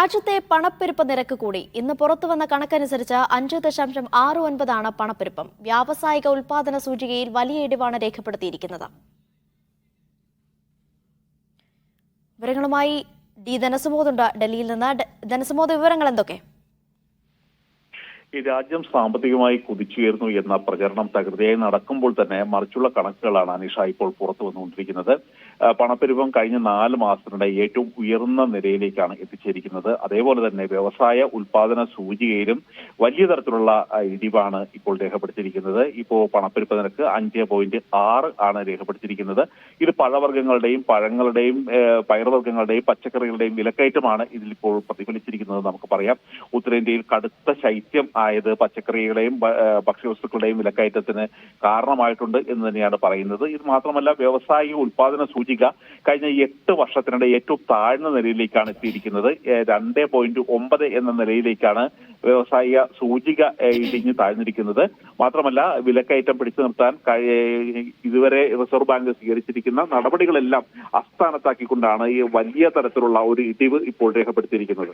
രാജ്യത്തെ പണപ്പെരുപ്പ നിരക്ക് കൂടി. ഇന്ന് പുറത്തുവന്ന കണക്കനുസരിച്ച് 5.69 പണപ്പെരുപ്പം. വ്യാവസായിക ഉൽപാദന സൂചികയിൽ വലിയ ഇടിവാണ് രേഖപ്പെടുത്തിയിരിക്കുന്നത്. വിവരങ്ങളുമായി ഡി ധനസുമോദുണ്ട് ഡൽഹിയിൽ നിന്ന്. ധനസുമോദ്, വിവരങ്ങൾ എന്തൊക്കെ? ഈ രാജ്യം സാമ്പത്തികമായി കുതിച്ചുയർന്നു എന്ന പ്രചരണം തകൃതിയായി നടക്കുമ്പോൾ തന്നെ മറിച്ചുള്ള കണക്കുകളാണ് അനീഷ ഇപ്പോൾ പുറത്തു വന്നുകൊണ്ടിരിക്കുന്നത്. പണപ്പെരുപ്പം കഴിഞ്ഞ 4 മാസത്തിനിടെ ഏറ്റവും ഉയർന്ന നിലയിലേക്കാണ് എത്തിച്ചേരിക്കുന്നത്. അതേപോലെ തന്നെ വ്യവസായ ഉൽപാദന സൂചികയിലും വലിയ തരത്തിലുള്ള ഇടിവാണ് ഇപ്പോൾ രേഖപ്പെടുത്തിയിരിക്കുന്നത്. ഇപ്പോൾ പണപ്പെരുപ്പ നിരക്ക് 5.6 ആണ് രേഖപ്പെടുത്തിയിരിക്കുന്നത്. ഇത് പഴവർഗ്ഗങ്ങളുടെയും പഴങ്ങളുടെയും പയർവർഗ്ഗങ്ങളുടെയും പച്ചക്കറികളുടെയും വിലക്കയറ്റമാണ് ഇതിലിപ്പോൾ പ്രതിഫലിച്ചിരിക്കുന്നത് നമുക്ക് പറയാം. ഉത്തരേന്ത്യയിൽ കടുത്ത ശൈത്യം ആയത് പച്ചക്കറികളുടെയും ഭക്ഷ്യവസ്തുക്കളുടെയും വിലക്കയറ്റത്തിന് കാരണമായിട്ടുണ്ട് എന്ന് തന്നെയാണ് പറയുന്നത്. ഇത് മാത്രമല്ല, വ്യവസായിക ഉൽപാദന സൂചിക കഴിഞ്ഞ 8 വർഷത്തിനിടെ ഏറ്റവും താഴ്ന്ന നിലയിലേക്കാണ് എത്തിയിരിക്കുന്നത്. 2.9 എന്ന നിലയിലേക്കാണ് വ്യവസായിക സൂചിക ഇടിഞ്ഞ് താഴ്ന്നിരിക്കുന്നത്. മാത്രമല്ല, വിലക്കയറ്റം പിടിച്ചു നിർത്താൻ ഇതുവരെ റിസർവ് ബാങ്ക് സ്വീകരിച്ചിരിക്കുന്ന നടപടികളെല്ലാം അസ്ഥാനത്താക്കിക്കൊണ്ടാണ് ഈ വലിയ തരത്തിലുള്ള ഒരു ഇടിവ് ഇപ്പോൾ രേഖപ്പെടുത്തിയിരിക്കുന്നത്.